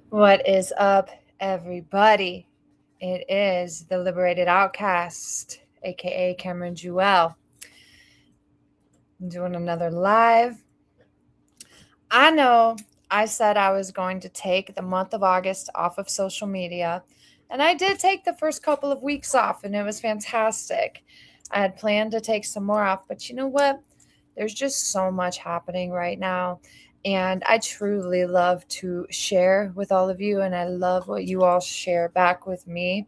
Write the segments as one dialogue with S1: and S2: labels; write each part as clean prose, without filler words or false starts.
S1: What is up, everybody? It is the Liberated OutKast, aka Cameron Jewell. I'm doing another live. I know I said I was going to take the month of August off of social media, and I did take the first couple of weeks off, and it was fantastic. I had planned to take some more off, but you know what? There's just so much happening right now. And I truly love to share with all of you, and I love what you all share back with me.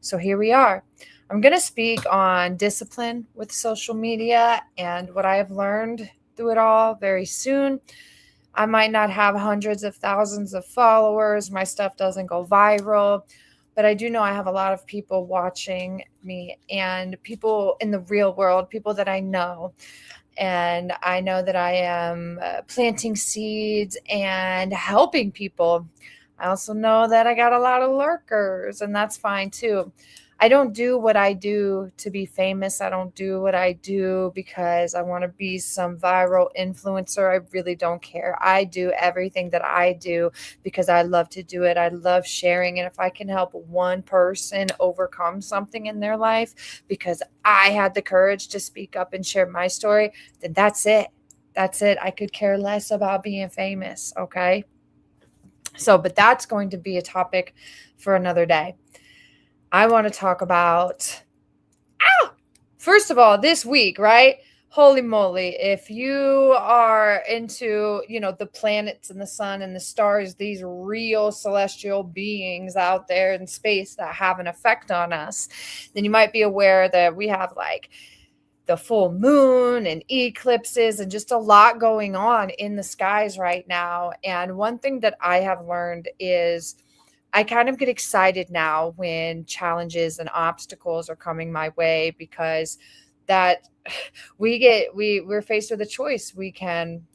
S1: So here we are. I'm going to speak on discipline with social media and what I have learned through it all very soon. I might not have hundreds of thousands of followers. My stuff doesn't go viral, but I do know I have a lot of people watching me and people in the real world, people that I know. And I know that I am planting seeds and helping people. I also know that I got a lot of lurkers, and that's fine too. I don't do what I do to be famous. I don't do what I do because I want to be some viral influencer. I really don't care. I do everything that I do because I love to do it. I love sharing. And if I can help one person overcome something in their life because I had the courage to speak up and share my story, then that's it. That's it. I could care less about being famous. Okay. So, but that's going to be a topic for another day. I want to talk about, first of all, this week, right? Holy moly. If you are into, the planets and the sun and the stars, these real celestial beings out there in space that have an effect on us, then you might be aware that we have like the full moon and eclipses and just a lot going on in the skies right now. And one thing that I have learned is I kind of get excited now when challenges and obstacles are coming my way because that we're faced with a choice. We can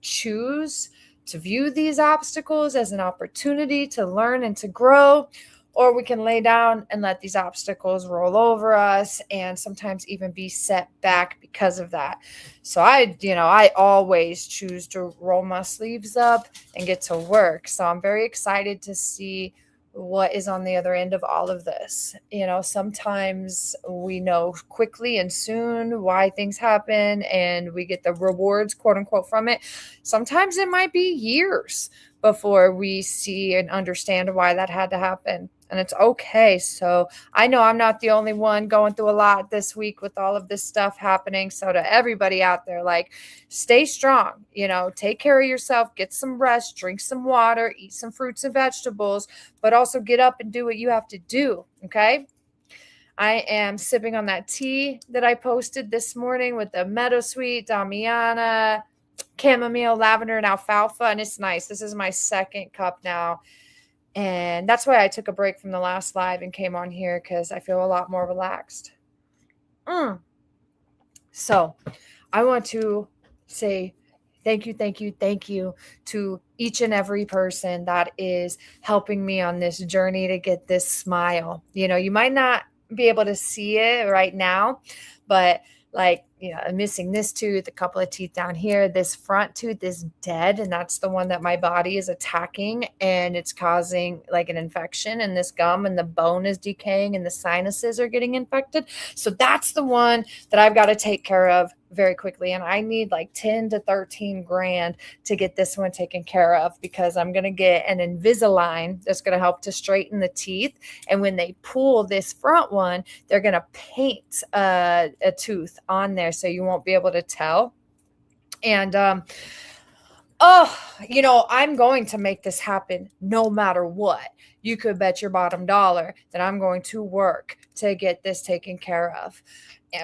S1: choose to view these obstacles as an opportunity to learn and to grow, or we can lay down and let these obstacles roll over us and sometimes even be set back because of that. So I always choose to roll my sleeves up and get to work. So I'm very excited to see what is on the other end of all of this. Sometimes we know quickly and soon why things happen and we get the rewards, quote unquote, from it. Sometimes it might be years before we see and understand why that had to happen. And it's okay. So I know I'm not the only one going through a lot this week with all of this stuff happening. So to everybody out there, like, stay strong, take care of yourself, get some rest, drink some water, eat some fruits and vegetables, but also get up and do what you have to do. Okay. I am sipping on that tea that I posted this morning with the meadowsweet, Damiana, chamomile, lavender, and alfalfa. And it's nice. This is my second cup now. And that's why I took a break from the last live and came on here because I feel a lot more relaxed. So I want to say thank you to each and every person that is helping me on this journey to get this smile. You might not be able to see it right now, but I'm missing this tooth, a couple of teeth down here. This front tooth is dead, and that's the one that my body is attacking, and it's causing like an infection in this gum, and the bone is decaying, and the sinuses are getting infected. So that's the one that I've got to take care of very quickly, and I need like 10 to 13 grand to get this one taken care of because I'm going to get an Invisalign that's going to help to straighten the teeth. And when they pull this front one, they're going to paint a tooth on there so you won't be able to tell. And I'm going to make this happen no matter what. You could bet your bottom dollar that I'm going to work to get this taken care of.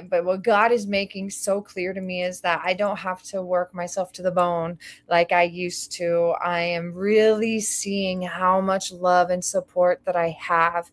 S1: But what God is making so clear to me is that I don't have to work myself to the bone like I used to. I am really seeing how much love and support that I have.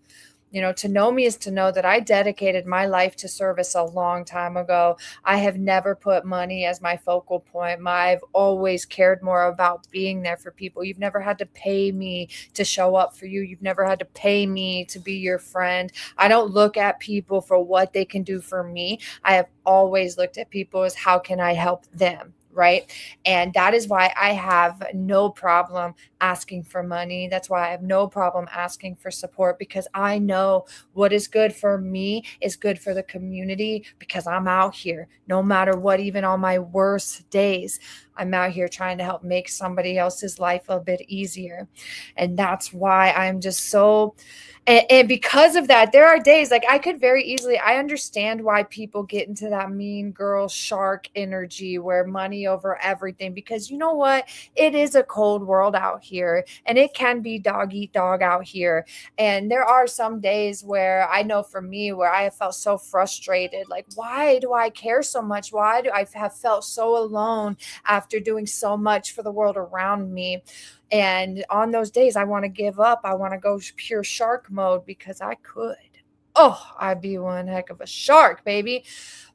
S1: To know me is to know that I dedicated my life to service a long time ago. I have never put money as my focal point. I've always cared more about being there for people. You've never had to pay me to show up for you. You've never had to pay me to be your friend. I don't look at people for what they can do for me. I have always looked at people as how can I help them? Right. And that is why I have no problem asking for money. That's why I have no problem asking for support, because I know what is good for me is good for the community, because I'm out here no matter what, even on my worst days. I'm out here trying to help make somebody else's life a bit easier. And that's why I'm just so, and because of that, there are days like I could very easily, I understand why people get into that mean girl shark energy where money over everything, because you know what? It is a cold world out here, and it can be dog eat dog out here. And there are some days where I know for me, where I have felt so frustrated. Like, why do I care so much? Why do I have felt so alone after doing so much for the world around me? And on those days, I want to give up. I want to go pure shark mode, because I could. Oh, I'd be one heck of a shark, baby.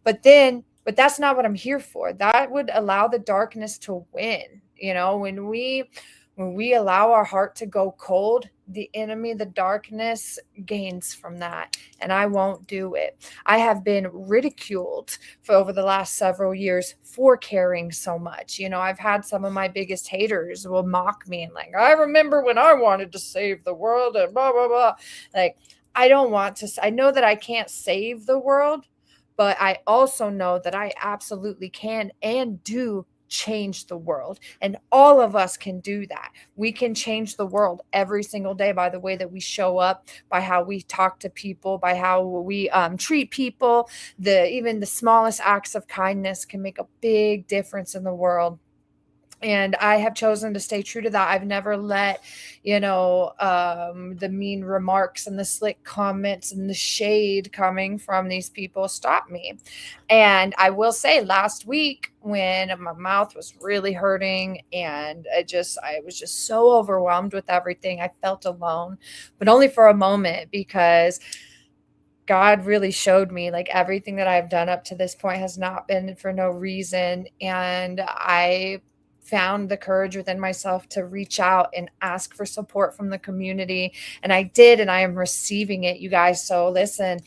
S1: But that's not what I'm here for. That would allow the darkness to win. When we allow our heart to go cold, the enemy, the darkness, gains from that. And I won't do it. I have been ridiculed for over the last several years for caring so much. I've had some of my biggest haters will mock me and like, I remember when I wanted to save the world and blah, blah, blah. Like, I don't want to. I know that I can't save the world, but I also know that I absolutely can and do change the world. And all of us can do that. We can change the world every single day by the way that we show up, by how we talk to people, by how we treat people. Even the smallest acts of kindness can make a big difference in the world. And I have chosen to stay true to that. I've never let, the mean remarks and the slick comments and the shade coming from these people stop me. And I will say, last week when my mouth was really hurting and I was just so overwhelmed with everything, I felt alone, but only for a moment, because God really showed me like everything that I've done up to this point has not been for no reason. And I found the courage within myself to reach out and ask for support from the community. And I did, and I am receiving it, you guys. So listen,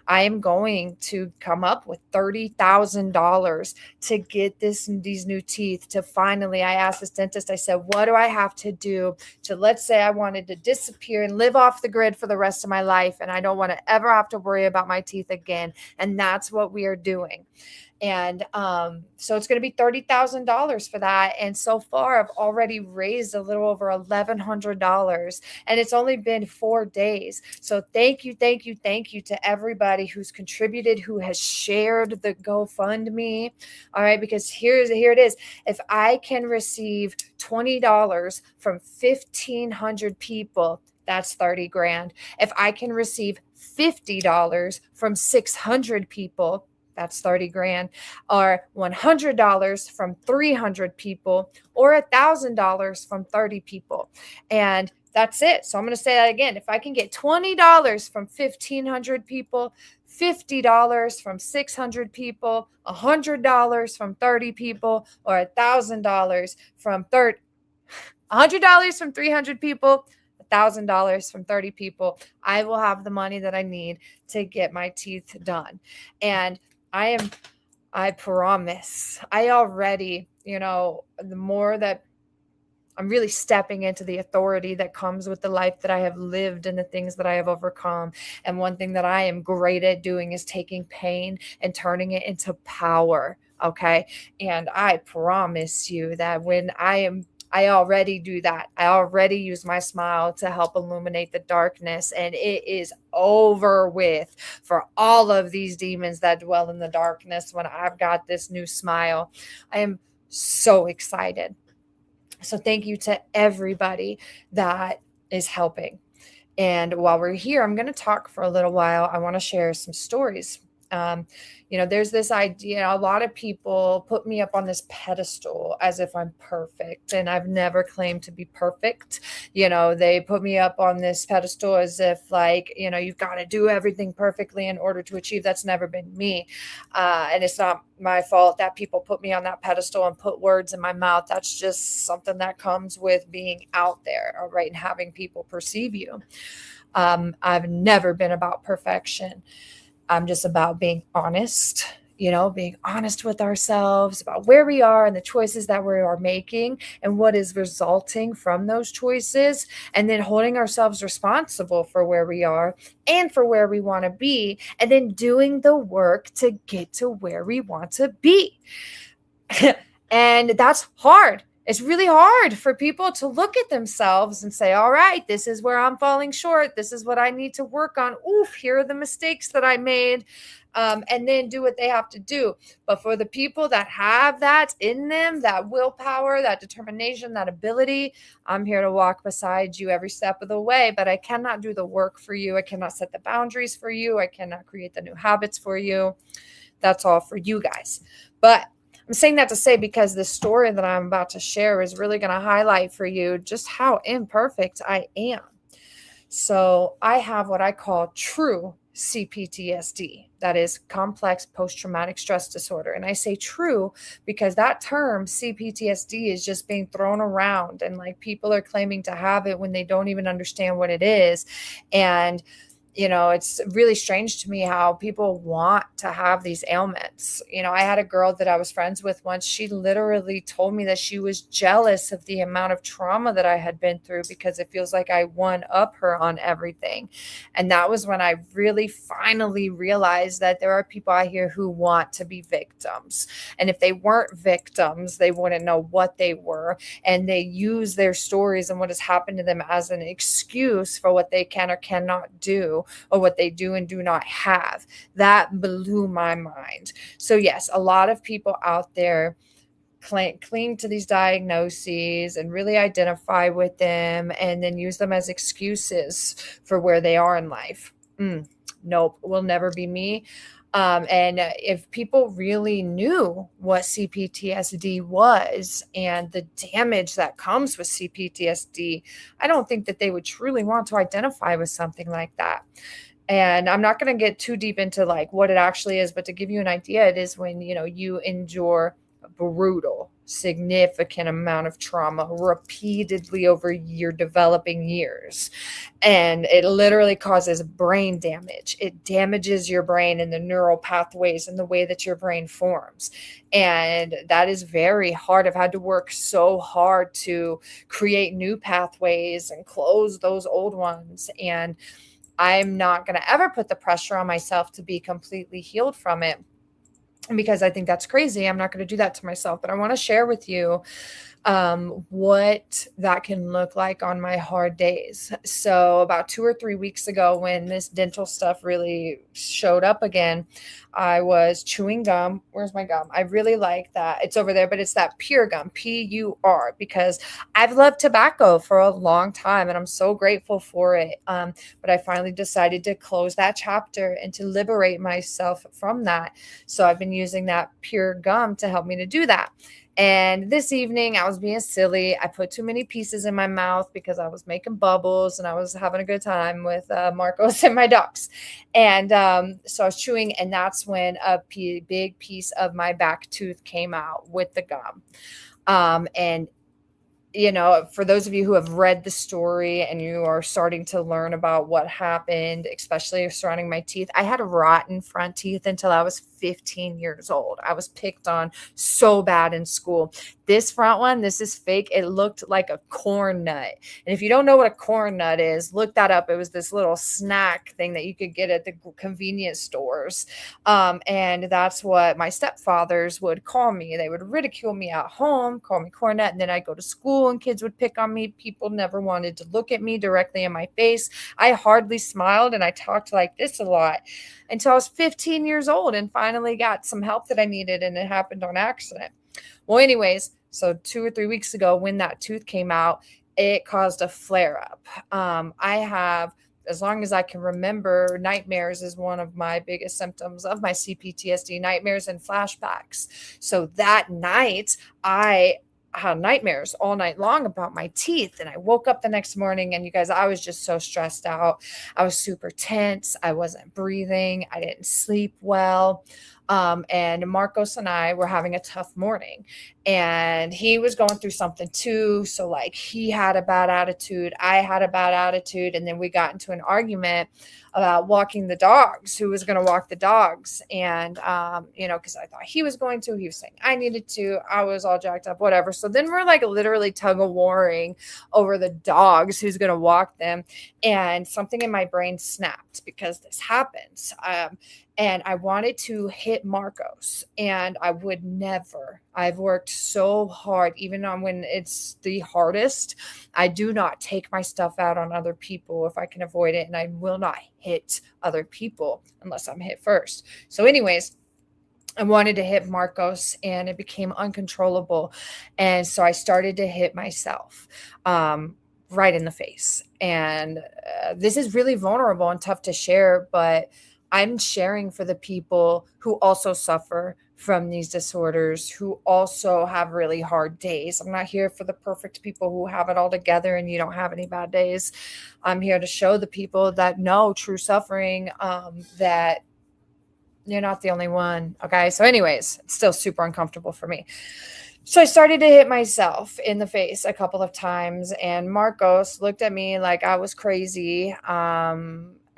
S1: I am going to come up with $30,000 to get these new teeth. To finally, I asked this dentist, I said, what do I have to do to, let's say I wanted to disappear and live off the grid for the rest of my life, and I don't want to ever have to worry about my teeth again. And that's what we are doing. And so it's going to be $30,000 for that. And so far, I've already raised a little over $1,100, and it's only been 4 days. So thank you to everybody who's contributed, who has shared the GoFundMe. All right, because here it is. If I can receive $20 from 1,500 people, that's 30 grand. If I can receive $50 from 600 people, that's 30 grand, or $100 from 300 people, or $1,000 from 30 people. And that's it. So I'm going to say that again. If I can get $20 from 1,500 people, $50 from 600 people, $100 from 30 people, or $1,000 from $100 from 300 people, $1,000 from 30 people, I will have the money that I need to get my teeth done. And I promise, I already, the more that I'm really stepping into the authority that comes with the life that I have lived and the things that I have overcome. And one thing that I am great at doing is taking pain and turning it into power. Okay. And I promise you that when I already do that. I already use my smile to help illuminate the darkness, and it is over with for all of these demons that dwell in the darkness when I've got this new smile. I am so excited. So thank you to everybody that is helping. And while we're here, I'm going to talk for a little while. I want to share some stories. There's this idea, a lot of people put me up on this pedestal as if I'm perfect, and I've never claimed to be perfect. They put me up on this pedestal as if like, you've got to do everything perfectly in order to achieve. That's never been me. And it's not my fault that people put me on that pedestal and put words in my mouth. That's just something that comes with being out there, all right, and having people perceive you. I've never been about perfection. I'm just about being honest being honest with ourselves about where we are and the choices that we are making and what is resulting from those choices, and then holding ourselves responsible for where we are and for where we want to be, and then doing the work to get to where we want to be. And that's hard. It's really hard for people to look at themselves and say, all right, this is where I'm falling short. This is what I need to work on. Oof, here are the mistakes that I made. And then do what they have to do. But for the people that have that in them, that willpower, that determination, that ability, I'm here to walk beside you every step of the way. But I cannot do the work for you. I cannot set the boundaries for you. I cannot create the new habits for you. That's all for you guys. But I'm saying that to say, because the story that I'm about to share is really going to highlight for you just how imperfect I am. So I have what I call true CPTSD, that is complex post-traumatic stress disorder. And I say true because that term CPTSD is just being thrown around, and like people are claiming to have it when they don't even understand what it is. And it's really strange to me how people want to have these ailments. I had a girl that I was friends with once. She literally told me that she was jealous of the amount of trauma that I had been through because it feels like I won up her on everything. And that was when I really finally realized that there are people out here who want to be victims. And if they weren't victims, they wouldn't know what they were. And they use their stories and what has happened to them as an excuse for what they can or cannot do, or what they do and do not have. That blew my mind. So yes, a lot of people out there cling to these diagnoses and really identify with them and then use them as excuses for where they are in life. Nope, will never be me. And if people really knew what CPTSD was and the damage that comes with CPTSD, I don't think that they would truly want to identify with something like that. And I'm not going to get too deep into like what it actually is, but to give you an idea, it is when, you endure a brutal, significant amount of trauma repeatedly over your developing years. And it literally causes brain damage. It damages your brain and the neural pathways and the way that your brain forms. And that is very hard. I've had to work so hard to create new pathways and close those old ones. And I'm not going to ever put the pressure on myself to be completely healed from it, because I think that's crazy. I'm not going to do that to myself, but I want to share with you what that can look like on my hard days. So about 2 or 3 weeks ago, when this dental stuff really showed up again, I was chewing gum. Where's my gum? I really like that. It's over there, but it's that pure gum, PUR, because I've loved tobacco for a long time and I'm so grateful for it. But I finally decided to close that chapter and to liberate myself from that. So I've been using that pure gum to help me to do that. And this evening I was being silly. I put too many pieces in my mouth because I was making bubbles and I was having a good time with Marcos and my ducks. And so I was chewing, and that's when a big piece of my back tooth came out with the gum. And for those of you who have read the story and you are starting to learn about what happened, especially surrounding my teeth, I had rotten front teeth until I was 15 years old. I was picked on so bad in school. This front one, this is fake. It looked like a corn nut. And if you don't know what a corn nut is, look that up. It was this little snack thing that you could get at the convenience stores. And that's what my stepfathers would call me. They would ridicule me at home, call me corn nut. And then I'd go to school and kids would pick on me. People never wanted to look at me directly in my face. I hardly smiled and I talked like this a lot until I was 15 years old and finally got some help that I needed, and it happened on accident. Well, anyways, so 2 or 3 weeks ago when that tooth came out, it caused a flare up. I have, as long as I can remember, nightmares is one of my biggest symptoms of my CPTSD, nightmares and flashbacks. So that night I had nightmares all night long about my teeth. And I woke up the next morning and you guys, I was just so stressed out. I was super tense. I wasn't breathing. I didn't sleep well. And Marcos and I were having a tough morning, and he was going through something too. So like he had a bad attitude, I had a bad attitude, and then we got into an argument about walking the dogs, who was going to walk the dogs. And, because I thought he was going to, he was saying I needed to, I was all jacked up, whatever. So then we're like literally tug of warring over the dogs, who's going to walk them. And something in my brain snapped because this happens. And I wanted to hit Marcos, and I would never. I've worked so hard, even on when it's the hardest. I do not take my stuff out on other people if I can avoid it, and I will not hit other people unless I'm hit first. So anyways, I wanted to hit Marcos, and it became uncontrollable. And so I started to hit myself right in the face. And this is really vulnerable and tough to share, but I'm sharing for the people who also suffer from these disorders, who also have really hard days. I'm not here for the perfect people who have it all together and you don't have any bad days. I'm here to show the people that know true suffering, that you're not the only one. Okay. So anyways, it's still super uncomfortable for me. So I started to hit myself in the face a couple of times, and Marcos looked at me like I was crazy,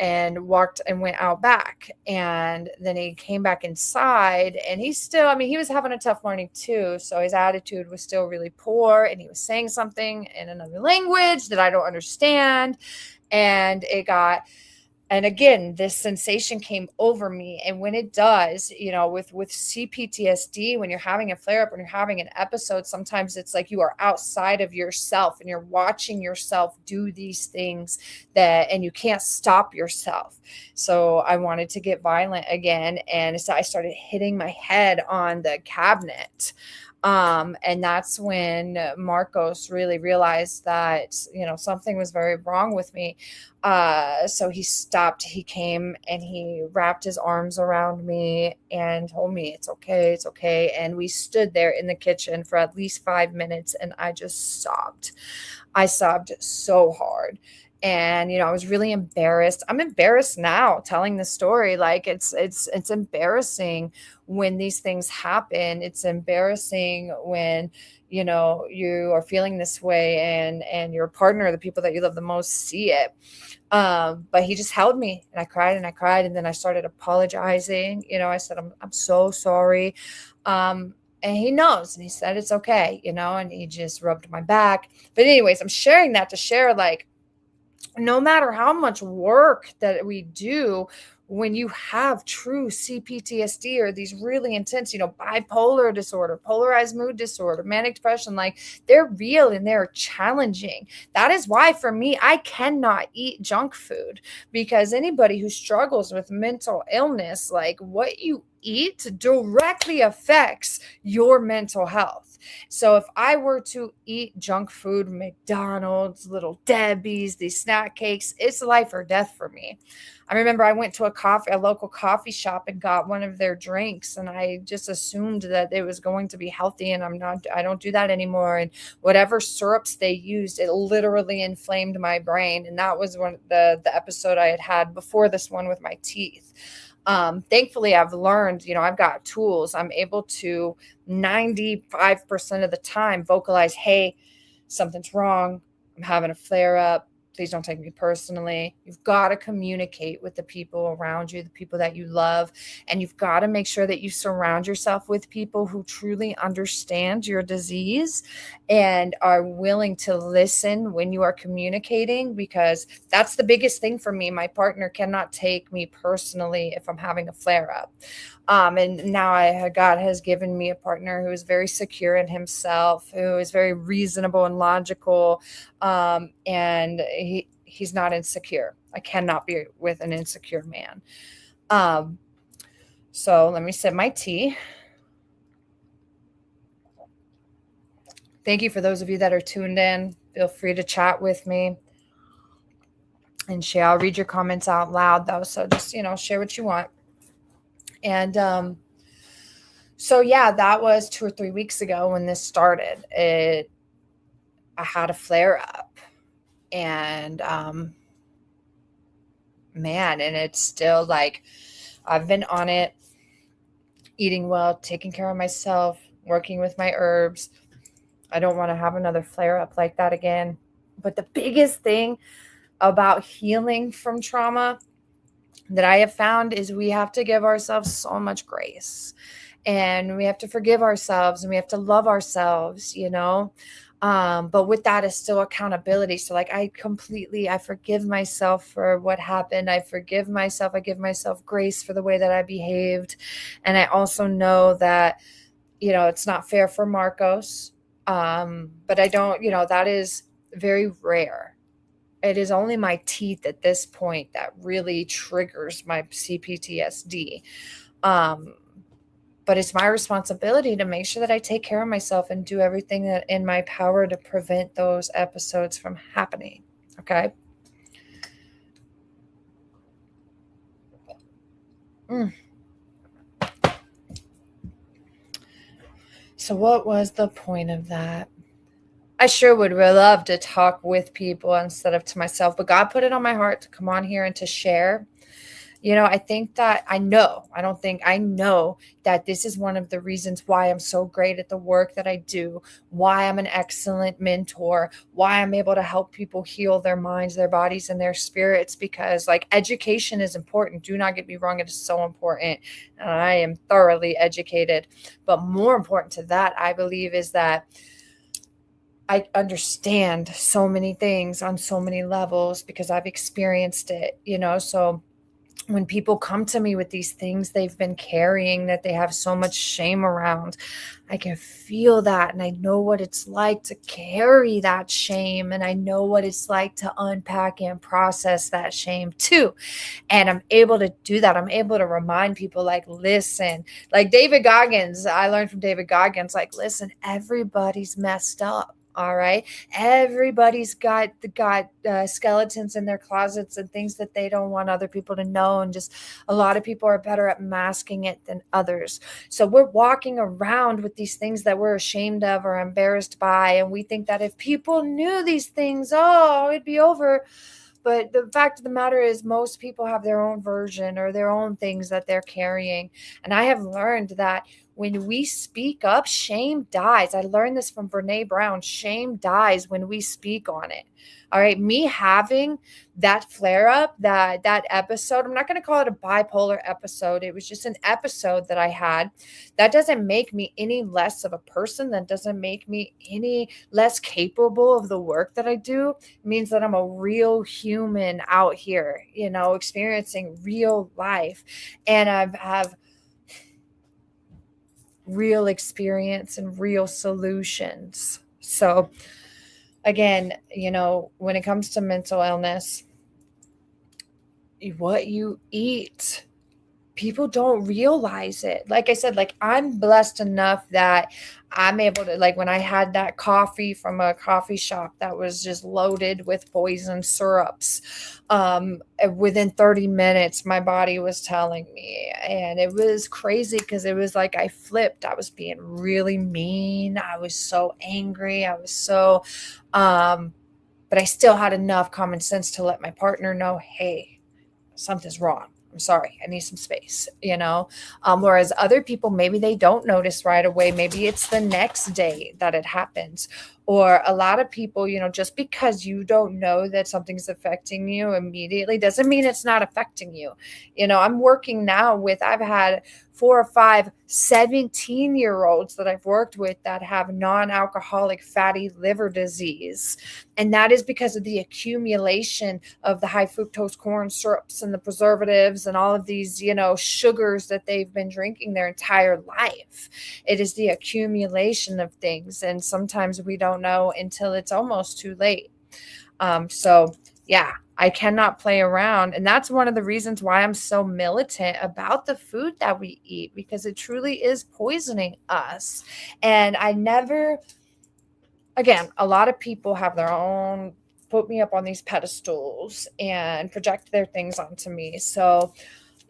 S1: and walked and went out back. And then he came back inside, and he still, he was having a tough morning too. So his attitude was still really poor, and he was saying something in another language that I don't understand. And and again, this sensation came over me. And when it does, with CPTSD, when you're having a flare up, when you're having an episode, sometimes it's like you are outside of yourself and you're watching yourself do these things and you can't stop yourself. So I wanted to get violent again. And so I started hitting my head on the cabinet. And that's when Marcos really realized that, something was very wrong with me. So he stopped, he came and he wrapped his arms around me and told me, it's okay, it's okay. And we stood there in the kitchen for at least 5 minutes, and I just sobbed. I sobbed so hard. And, I was really embarrassed. I'm embarrassed now telling the story. Like it's embarrassing when these things happen. It's embarrassing when, you are feeling this way and your partner, the people that you love the most, see it. But he just held me, and I cried and I cried. And then I started apologizing. I said, I'm so sorry. And he knows, and he said, it's okay, and he just rubbed my back. But anyways, I'm sharing that to share, like, no matter how much work that we do, when you have true CPTSD or these really intense, bipolar disorder, polarized mood disorder, manic depression, like they're real and they're challenging. That is why for me, I cannot eat junk food, because anybody who struggles with mental illness, like what you eat directly affects your mental health. So if I were to eat junk food, McDonald's, Little Debbie's, these snack cakes, it's life or death for me. I remember I went to a local coffee shop and got one of their drinks, and I just assumed that it was going to be healthy, and I don't do that anymore. And whatever syrups they used, it literally inflamed my brain. And that was the episode I had before this one with my teeth. Thankfully, I've learned, I've got tools. I'm able to 95% of the time vocalize, hey, something's wrong. I'm having a flare up. Please don't take me personally. You've got to communicate with the people around you, the people that you love. And you've got to make sure that you surround yourself with people who truly understand your disease and are willing to listen when you are communicating, because that's the biggest thing for me. My partner cannot take me personally if I'm having a flare up. And now God has given me a partner who is very secure in himself, who is very reasonable and logical. And he's not insecure. I cannot be with an insecure man. So let me sip my tea. Thank you for those of you that are tuned in. Feel free to chat with me and share. I'll read your comments out loud though. So just, share what you want. And, so yeah, that was 2 or 3 weeks ago when this started. I had a flare up, and, man, and it's still like, I've been on it. eating well, taking care of myself, working with my herbs. I don't want to have another flare up like that again. But the biggest thing about healing from trauma that I have found is we have to give ourselves so much grace, and we have to forgive ourselves, and we have to love ourselves, but with that is still accountability. So like I forgive myself for what happened. I forgive myself. I give myself grace for the way that I behaved. And I also know that, it's not fair for Marcos. But I don't, that is very rare. It is only my teeth at this point that really triggers my CPTSD. But it's my responsibility to make sure that I take care of myself and do everything that in my power to prevent those episodes from happening. Okay. So what was the point of that? I sure would love to talk with people instead of to myself, but God put it on my heart to come on here and to share. I think that I know that this is one of the reasons why I'm so great at the work that I do, why I'm an excellent mentor, why I'm able to help people heal their minds, their bodies, and their spirits, because like education is important. Do not get me wrong. It is so important. And I am thoroughly educated. But more important to that, I believe, is that I understand so many things on so many levels because I've experienced it, so when people come to me with these things they've been carrying that they have so much shame around, I can feel that. And I know what it's like to carry that shame. And I know what it's like to unpack and process that shame too. And I'm able to do that. I'm able to remind people, like, listen, like David Goggins, I learned from David Goggins, like, listen, everybody's messed up. All right. Everybody's got skeletons in their closets and things that they don't want other people to know. And just a lot of people are better at masking it than others. So we're walking around with these things that we're ashamed of or embarrassed by. And we think that if people knew these things, it'd be over. But the fact of the matter is most people have their own version or their own things that they're carrying. And I have learned that when we speak up, shame dies. I learned this from Brene Brown. Shame dies when we speak on it. All right. Me having that flare up, that episode, I'm not going to call it a bipolar episode. It was just an episode that I had. That doesn't make me any less of a person. That doesn't make me any less capable of the work that I do. It means that I'm a real human out here, experiencing real life. And I have real experience and real solutions. So again, when it comes to mental illness, what you eat, people don't realize it. Like I said, like I'm blessed enough that I'm able to, like when I had that coffee from a coffee shop that was just loaded with poison syrups, within 30 minutes, my body was telling me, and it was crazy because it was like I flipped. I was being really mean. I was so angry. I was so, but I still had enough common sense to let my partner know, hey, something's wrong. I'm sorry. I need some space, whereas other people, maybe they don't notice right away. Maybe it's the next day that it happens. Or a lot of people, just because you don't know that something's affecting you immediately doesn't mean it's not affecting you. I'm working now with, I've had 4 or 5 17-year-olds that I've worked with that have non-alcoholic fatty liver disease. And that is because of the accumulation of the high fructose corn syrups and the preservatives and all of these, sugars that they've been drinking their entire life. It is the accumulation of things. And sometimes we don't know until it's almost too late. So yeah, I cannot play around. And that's one of the reasons why I'm so militant about the food that we eat, because it truly is poisoning us. And again, a lot of people have their own, put me up on these pedestals and project their things onto me. So,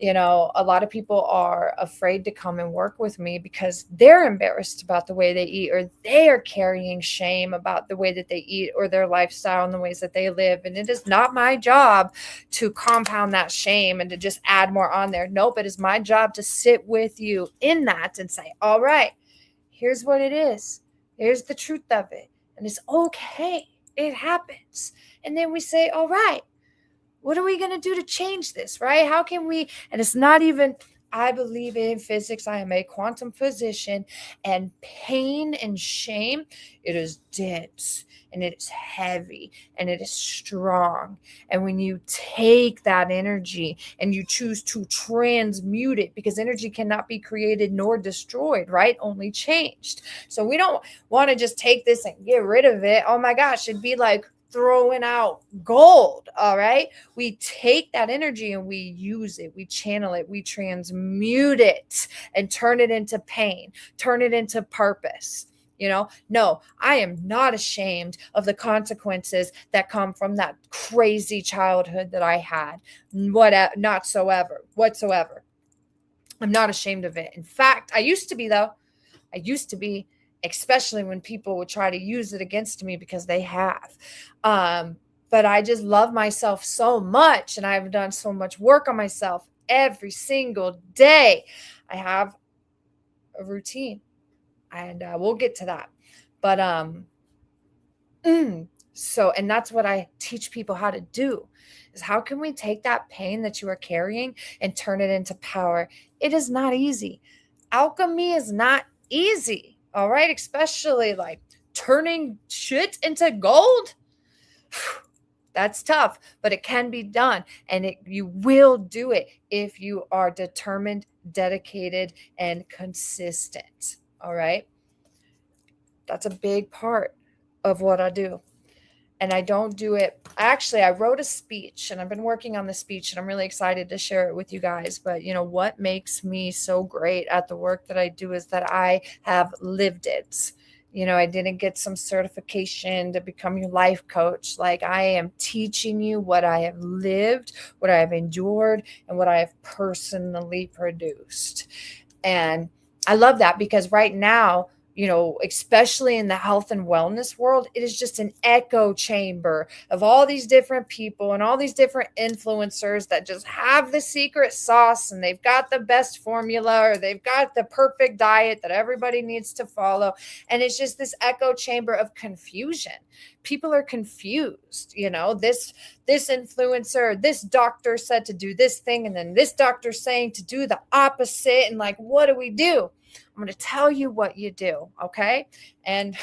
S1: A lot of people are afraid to come and work with me because they're embarrassed about the way they eat, or they are carrying shame about the way that they eat or their lifestyle and the ways that they live. And it is not my job to compound that shame and to just add more on there. Nope, it is my job to sit with you in that and say, all right, here's what it is. Here's the truth of it. And it's okay. It happens. And then we say, all right, what are we going to do to change this, right? How can we? And it's not even, I believe in physics. I am a quantum physician, and pain and shame, it is dense and it is heavy and it is strong. And when you take that energy and you choose to transmute it, because energy cannot be created nor destroyed, right? Only changed. So we don't want to just take this and get rid of it. Oh my gosh, it'd be like throwing out gold. All right. We take that energy and we use it, we channel it, we transmute it and turn it into pain, turn it into purpose. No, I am not ashamed of the consequences that come from that crazy childhood that I had. Whatsoever. I'm not ashamed of it. In fact, I used to be, though. I used to be, especially when people would try to use it against me, because they have. But I just love myself so much, and I've done so much work on myself every single day. I have a routine, and we'll get to that. But and that's what I teach people how to do, is how can we take that pain that you are carrying and turn it into power? It is not easy. Alchemy is not easy. All right. Especially like turning shit into gold. That's tough, but it can be done. And you will do it if you are determined, dedicated, and consistent. All right. That's a big part of what I do. And I don't do it. Actually, I wrote a speech, and I've been working on the speech, and I'm really excited to share it with you guys. But what makes me so great at the work that I do is that I have lived it. I didn't get some certification to become your life coach. Like, I am teaching you what I have lived, what I have endured, and what I have personally produced. And I love that, because right now, especially in the health and wellness world, it is just an echo chamber of all these different people and all these different influencers that just have the secret sauce, and they've got the best formula, or they've got the perfect diet that everybody needs to follow. And it's just this echo chamber of confusion. People are confused. This influencer, this doctor said to do this thing, and then this doctor saying to do the opposite. And like, what do we do? I'm going to tell you what you do, okay? And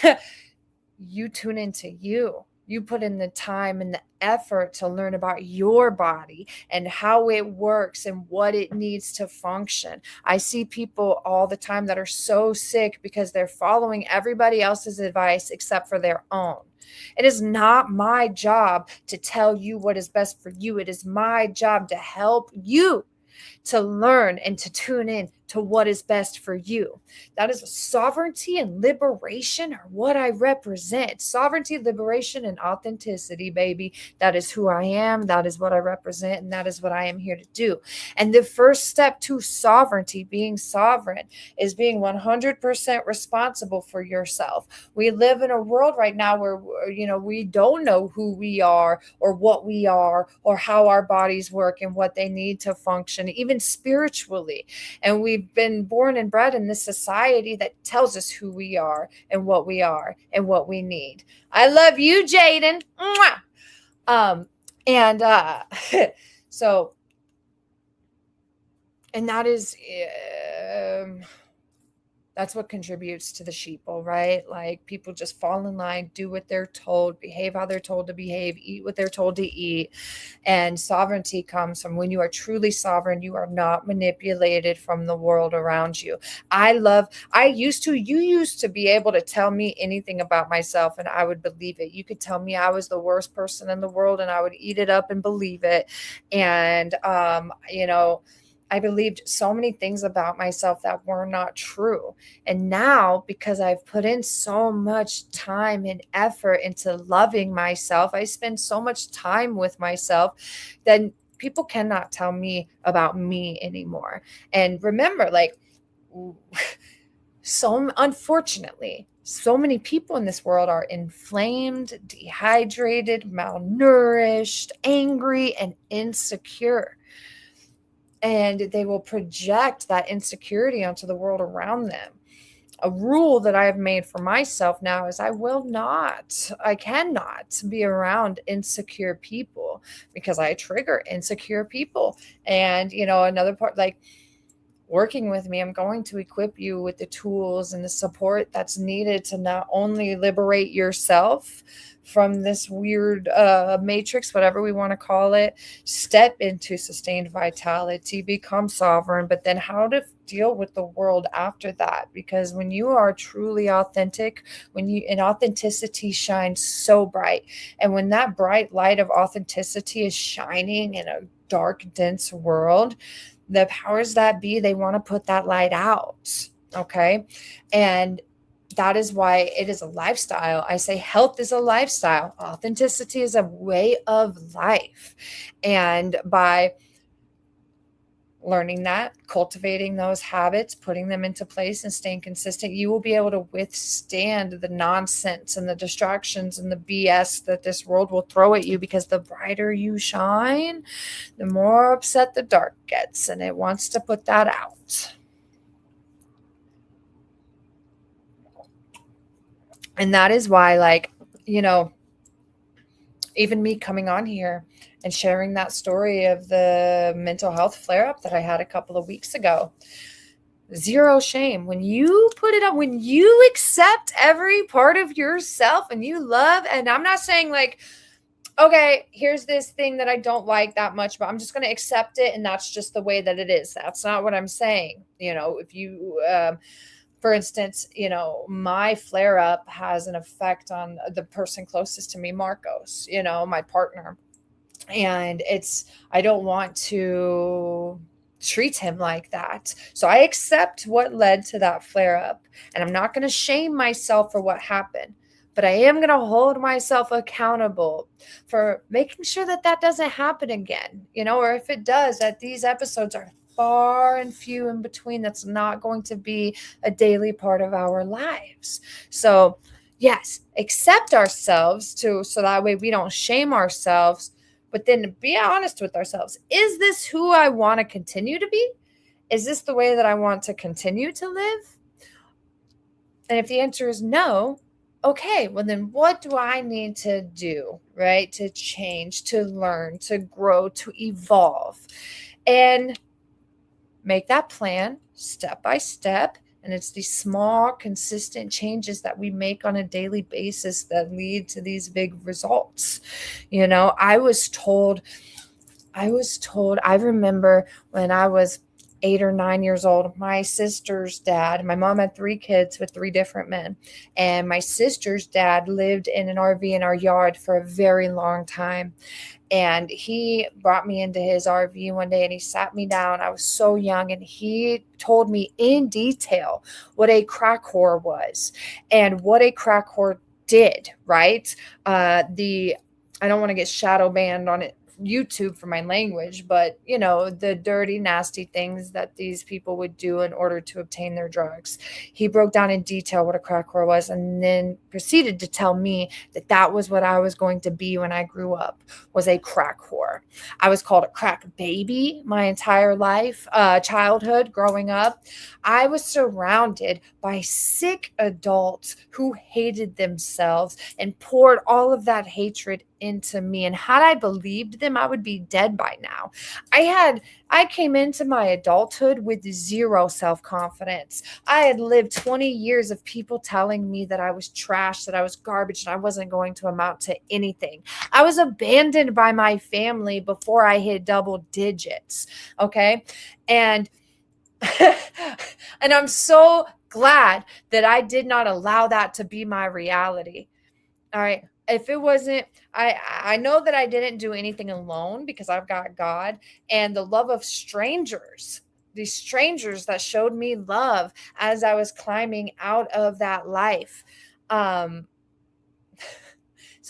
S1: you tune into you. You put in the time and the effort to learn about your body and how it works and what it needs to function. I see people all the time that are so sick because they're following everybody else's advice except for their own. It is not my job to tell you what is best for you. It is my job to help you to learn and to tune in to what is best for you. That is sovereignty and liberation are what I represent. Sovereignty, liberation, and authenticity, baby. That is who I am. That is what I represent. And that is what I am here to do. And the first step to sovereignty, being sovereign, is being 100% responsible for yourself. We live in a world right now where, we don't know who we are or what we are or how our bodies work and what they need to function, even spiritually. And we've been born and bred in this society that tells us who we are and what we need. I love you, Jaden. So, and that is, that's what contributes to the sheeple, right? Like, people just fall in line, do what they're told, behave how they're told to behave, eat what they're told to eat. And sovereignty comes from when you are truly sovereign, you are not manipulated from the world around you. You used to be able to tell me anything about myself and I would believe it. You could tell me I was the worst person in the world and I would eat it up and believe it. And, I believed so many things about myself that were not true. And now, because I've put in so much time and effort into loving myself, I spend so much time with myself, then people cannot tell me about me anymore. And remember, like, so unfortunately, so many people in this world are inflamed, dehydrated, malnourished, angry, and insecure. And they will project that insecurity onto the world around them. A rule that I have made for myself now is I cannot be around insecure people, because I trigger insecure people. And, another part, like, working with me, I'm going to equip you with the tools and the support that's needed to not only liberate yourself from this weird matrix, whatever we want to call it, step into sustained vitality, become sovereign, but then how to deal with the world after that. Because when you are truly authentic, and authenticity shines so bright, and when that bright light of authenticity is shining in a dark, dense world, the powers that be, they want to put that light out. Okay. And that is why it is a lifestyle. I say health is a lifestyle. Authenticity is a way of life. And by learning that, cultivating those habits, putting them into place and staying consistent, you will be able to withstand the nonsense and the distractions and the BS that this world will throw at you, because the brighter you shine, the more upset the dark gets, and it wants to put that out. And that is why, like, even me coming on here and sharing that story of the mental health flare up that I had a couple of weeks ago, zero shame. When you put it up, when you accept every part of yourself and you love, and I'm not saying like, okay, here's this thing that I don't like that much, but I'm just going to accept it, and that's just the way that it is. That's not what I'm saying. If you, for instance, my flare up has an effect on the person closest to me, Marcos, my partner. And I don't want to treat him like that. So I accept what led to that flare up, and I'm not going to shame myself for what happened, but I am going to hold myself accountable for making sure that that doesn't happen again, or if it does, that these episodes are far and few in between. That's not going to be a daily part of our lives. So yes, accept ourselves too, so that way we don't shame ourselves, but then be honest with ourselves. Is this who I want to continue to be? Is this the way that I want to continue to live? And if the answer is no, okay, well then what do I need to do, right? To change, to learn, to grow, to evolve, and make that plan step by step. And it's these small, consistent changes that we make on a daily basis that lead to these big results. I remember when I was 8 or 9 years old, my sister's dad, my mom had 3 kids with 3 different men. And my sister's dad lived in an RV in our yard for a very long time. And he brought me into his RV one day and he sat me down. I was so young, and he told me in detail what a crack whore was and what a crack whore did, right? I don't want to get shadow banned on it YouTube for my language, but the dirty, nasty things that these people would do in order to obtain their drugs. He broke down in detail what a crack whore was, and then proceeded to tell me that that was what I was going to be when I grew up, was a crack whore. I was called a crack baby my entire life, childhood, growing up. I was surrounded by sick adults who hated themselves and poured all of that hatred into me. And had I believed them, I would be dead by now. I came into my adulthood with zero self-confidence. I had lived 20 years of people telling me that I was trash, that I was garbage, and I wasn't going to amount to anything. I was abandoned by my family before I hit double digits. Okay. And and I'm so glad that I did not allow that to be my reality. All right. If it wasn't, I know that I didn't do anything alone, because I've got God and the love of strangers, these strangers that showed me love as I was climbing out of that life. So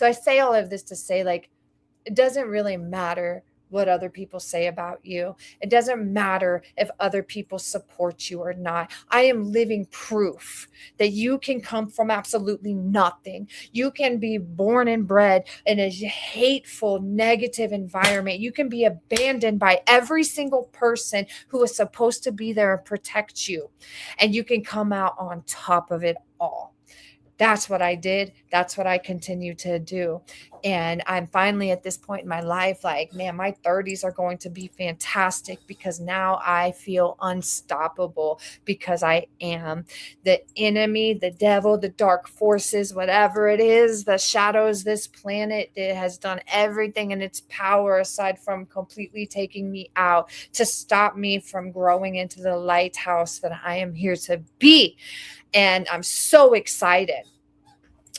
S1: I say all of this to say, like, it doesn't really matter what other people say about you. It doesn't matter if other people support you or not. I am living proof that you can come from absolutely nothing. You can be born and bred in a hateful, negative environment. You can be abandoned by every single person who is supposed to be there and protect you. And you can come out on top of it all. That's what I did. That's what I continue to do. And I'm finally at this point in my life, like, man, my 30s are going to be fantastic because now I feel unstoppable because I am. The enemy, the devil, the dark forces, whatever it is, the shadows, this planet, it has done everything in its power aside from completely taking me out to stop me from growing into the lighthouse that I am here to be. And I'm so excited.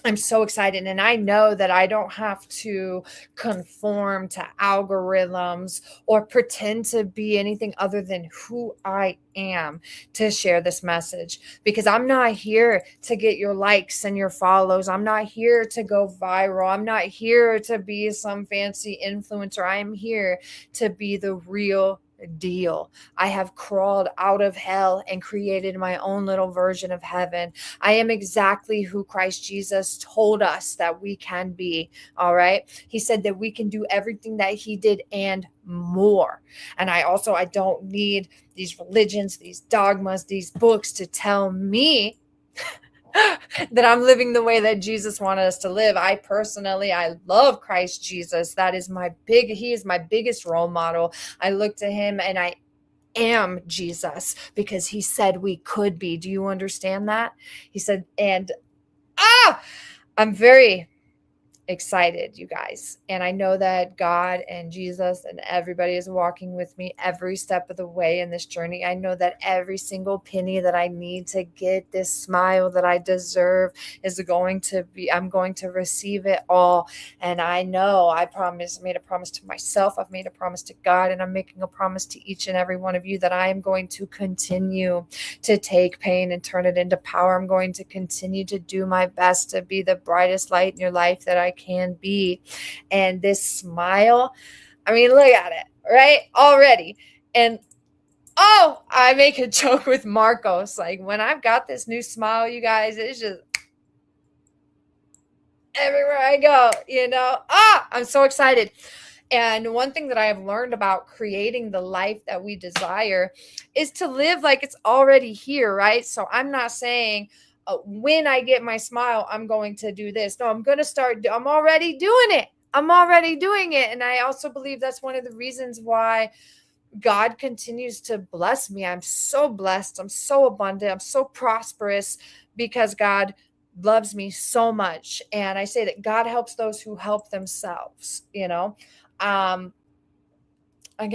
S1: I'm so excited. And I know that I don't have to conform to algorithms or pretend to be anything other than who I am to share this message, because I'm not here to get your likes and your follows. I'm not here to go viral. I'm not here to be some fancy influencer. I am here to be the real deal. I have crawled out of hell and created my own little version of heaven. I am exactly who Christ Jesus told us that we can be. All right. He said that we can do everything that he did and more. And I don't need these religions, these dogmas, these books to tell me that I'm living the way that Jesus wanted us to live. I love Christ Jesus. He is my biggest role model. I look to him and I am Jesus because he said we could be. Do you understand that? He said, and I'm very excited, you guys. And I know that God and Jesus and everybody is walking with me every step of the way in this journey. I know that every single penny that I need to get this smile that I deserve I'm going to receive it all. And I know made a promise to myself. I've made a promise to God, and I'm making a promise to each and every one of you that I am going to continue to take pain and turn it into power. I'm going to continue to do my best to be the brightest light in your life that I can be. And this smile, I mean, look at it, right? Already. And I make a joke with Marcos. Like, when I've got this new smile, you guys, it's just everywhere I go, I'm so excited. And one thing that I have learned about creating the life that we desire is to live like it's already here, right? So I'm not saying, when I get my smile, I'm going to do this. No, I'm already doing it. I'm already doing it. And I also believe that's one of the reasons why God continues to bless me. I'm so blessed. I'm so abundant. I'm so prosperous because God loves me so much. And I say that God helps those who help themselves, again,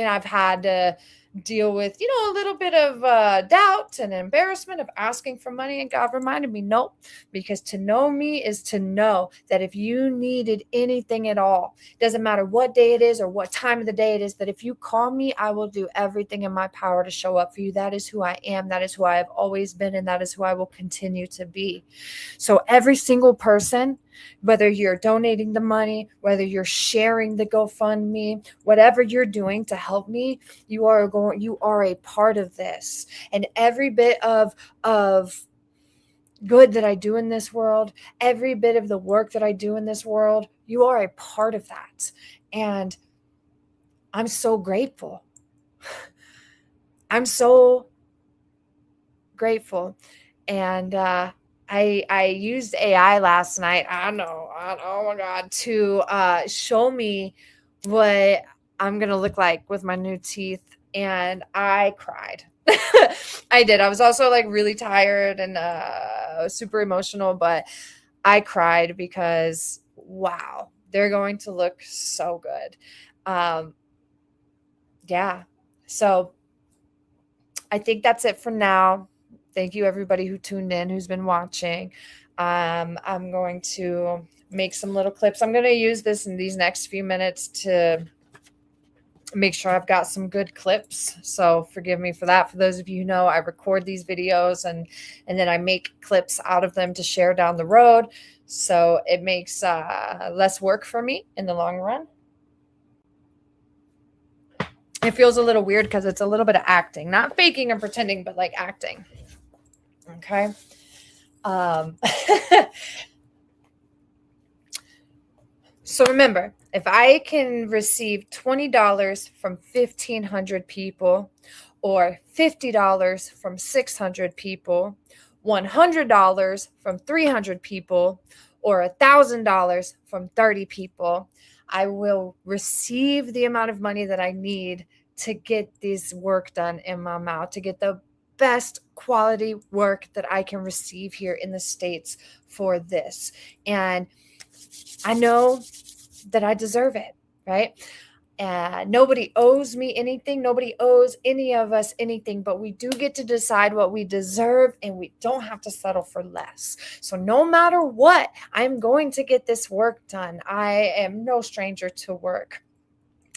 S1: I've had to deal with, a little bit of doubt and embarrassment of asking for money. And God reminded me, nope, because to know me is to know that if you needed anything at all, doesn't matter what day it is or what time of the day it is, that if you call me, I will do everything in my power to show up for you. That is who I am. That is who I have always been. And that is who I will continue to be. So every single person, whether you're donating the money, whether you're sharing the GoFundMe, whatever you're doing to help me, you are a part of this. And every bit of good that I do in this world, every bit of the work that I do in this world, you are a part of that. And I'm so grateful. I'm so grateful. And I used AI last night. I know, oh my God, to show me what I'm going to look like with my new teeth. And I cried. I did. I was also like really tired and super emotional, but I cried because, wow, they're going to look so good. Yeah. So I think that's it for now. Thank you, everybody who tuned in, who's been watching. I'm going to make some little clips. I'm going to use this in these next few minutes to make sure I've got some good clips. So forgive me for that. For those of you who know, I record these videos and then I make clips out of them to share down the road. So it makes less work for me in the long run. It feels a little weird because it's a little bit of acting, not faking and pretending, but like acting. Okay. So remember, if I can receive $20 from 1,500 people, or $50 from 600 people, $100 from 300 people, or $1,000 from 30 people, I will receive the amount of money that I need to get this work done in my mouth, to get the best quality work that I can receive here in the States for this. And I know that I deserve it, right? Nobody owes me anything. Nobody owes any of us anything, but we do get to decide what we deserve, and we don't have to settle for less. So no matter what, I'm going to get this work done. I am no stranger to work.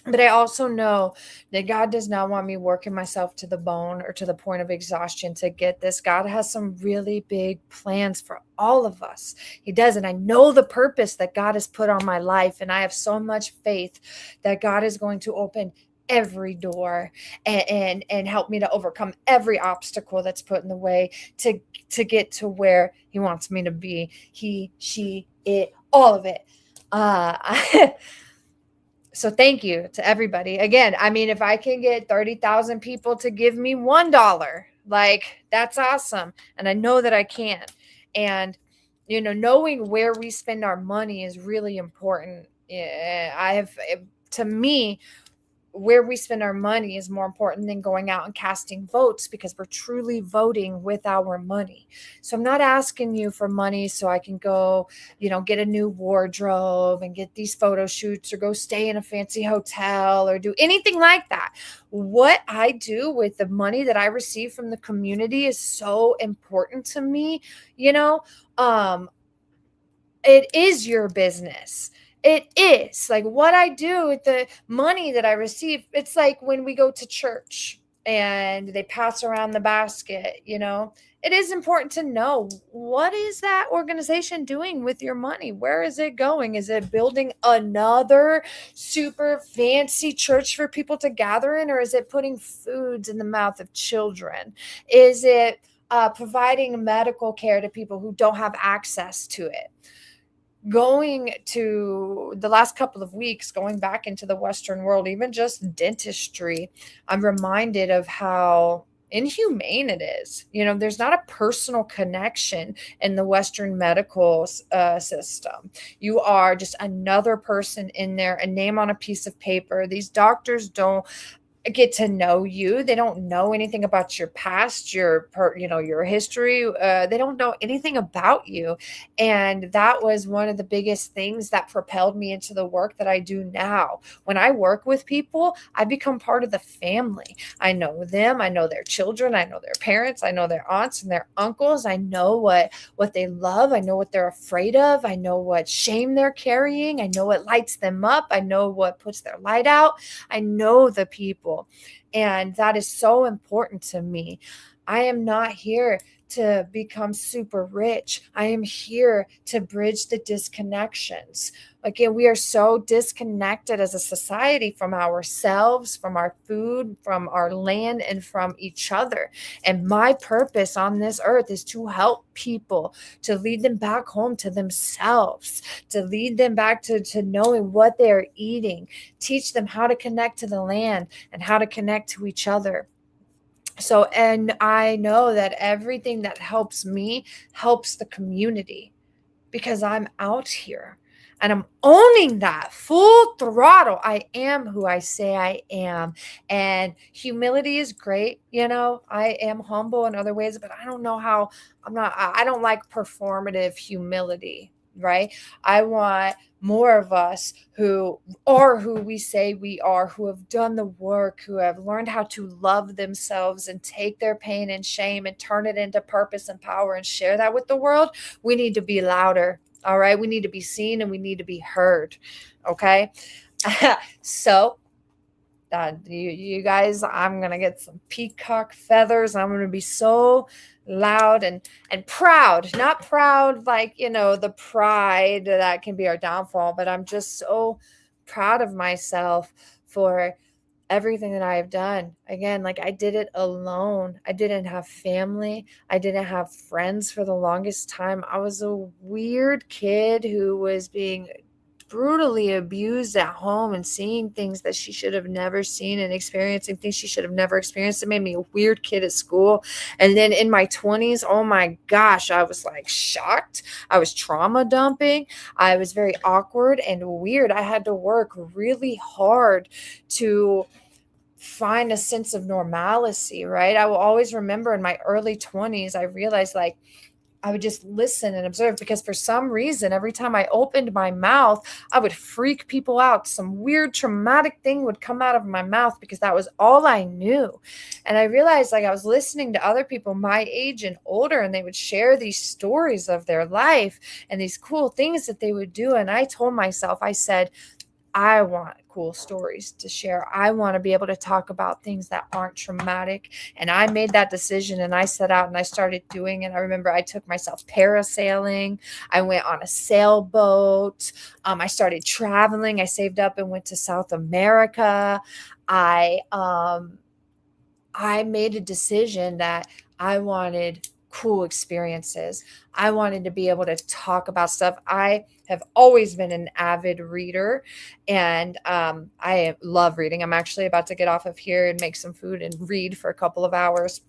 S1: But I also know that God does not want me working myself to the bone or to the point of exhaustion to get this. God has some really big plans for all of us. He does. And I know the purpose that God has put on my life. And I have so much faith that God is going to open every door and help me to overcome every obstacle that's put in the way to get to where He wants me to be. He, she, it, all of it. So thank you to everybody. Again, I mean, if I can get 30,000 people to give me $1, like that's awesome. And I know that I can. And, knowing where we spend our money is really important. To me, where we spend our money is more important than going out and casting votes, because we're truly voting with our money. So I'm not asking you for money so I can go, get a new wardrobe and get these photo shoots or go stay in a fancy hotel or do anything like that. What I do with the money that I receive from the community is so important to me. It is your business. It is like what I do with the money that I receive. It's like when we go to church and they pass around the basket, it is important to know, what is that organization doing with your money? Where is it going? Is it building another super fancy church for people to gather in? Or is it putting foods in the mouth of children? Is it providing medical care to people who don't have access to it? Going to the last couple of weeks, going back into the Western world, even just dentistry, I'm reminded of how inhumane it is. There's not a personal connection in the Western medical system. You are just another person in there, a name on a piece of paper. These doctors don't get to know you. They don't know anything about your past, your history. They don't know anything about you. And that was one of the biggest things that propelled me into the work that I do now. When I work with people, I become part of the family. I know them. I know their children. I know their parents. I know their aunts and their uncles. I know what they love. I know what they're afraid of. I know what shame they're carrying. I know what lights them up. I know what puts their light out. I know the people. And that is so important to me. I am not here to become super rich. I am here to bridge the disconnections. Again, we are so disconnected as a society from ourselves, from our food, from our land, and from each other. And my purpose on this earth is to help people, to lead them back home to themselves, to lead them back to knowing what they're eating, teach them how to connect to the land and how to connect to each other. So, and I know that everything that helps me helps the community, because I'm out here and I'm owning that full throttle. I am who I say I am. And humility is great. I am humble in other ways, but I don't know how. I don't like performative humility, right? I want more of us who are who we say we are, who have done the work, who have learned how to love themselves and take their pain and shame and turn it into purpose and power and share that with the world. We need to be louder. All right. We need to be seen and we need to be heard. Okay. So you guys, I'm going to get some peacock feathers. I'm going to be so loud and proud, not proud like, the pride that can be our downfall, but I'm just so proud of myself for everything that I have done. Again, like I did it alone. I didn't have family. I didn't have friends for the longest time. I was a weird kid who was being brutally abused at home and seeing things that she should have never seen and experiencing things she should have never experienced. It made me a weird kid at school. And then in my 20s, oh my gosh, I was like shocked. I was trauma dumping. I was very awkward and weird. I had to work really hard to find a sense of normalcy, right? I will always remember in my early 20s, I realized like I would just listen and observe because for some reason, every time I opened my mouth, I would freak people out. Some weird traumatic thing would come out of my mouth because that was all I knew. And I realized like I was listening to other people my age and older, and they would share these stories of their life and these cool things that they would do. And I told myself, I said, I want cool stories to share. I want to be able to talk about things that aren't traumatic. And I made that decision and I set out and I started doing it. I remember I took myself parasailing. I went on a sailboat. I started traveling. I saved up and went to South America. I made a decision that I wanted cool experiences. I wanted to be able to talk about stuff. I have always been an avid reader, and I love reading. I'm actually about to get off of here and make some food and read for a couple of hours.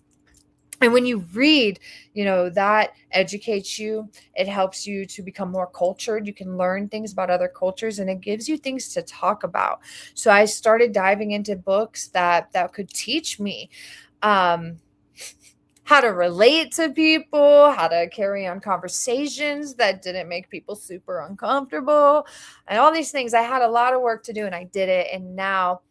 S1: And when you read, that educates you. It helps you to become more cultured. You can learn things about other cultures and it gives you things to talk about. So I started diving into books that could teach me um, how to relate to people, how to carry on conversations that didn't make people super uncomfortable, and all these things. I had a lot of work to do and I did it. And now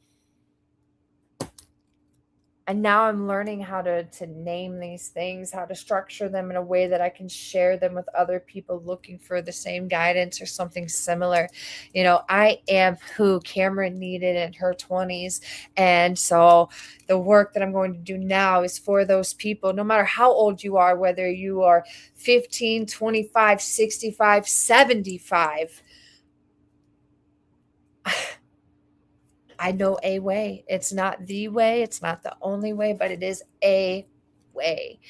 S1: I'm learning how to name these things, how to structure them in a way that I can share them with other people looking for the same guidance or something similar. I am who Cameron needed in her 20s. And so the work that I'm going to do now is for those people, no matter how old you are, whether you are 15, 25, 65, 75. I know a way. It's not the way, it's not the only way, but it is a way.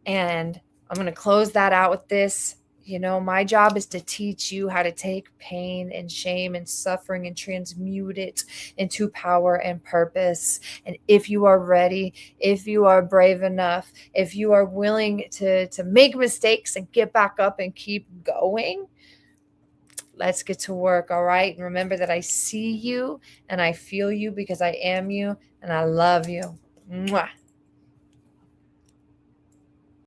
S1: And I'm going to close that out with this. My job is to teach you how to take pain and shame and suffering and transmute it into power and purpose. And if you are ready, if you are brave enough, if you are willing to make mistakes and get back up and keep going, let's get to work. All right. And remember that I see you and I feel you because I am you and I love you. Mwah.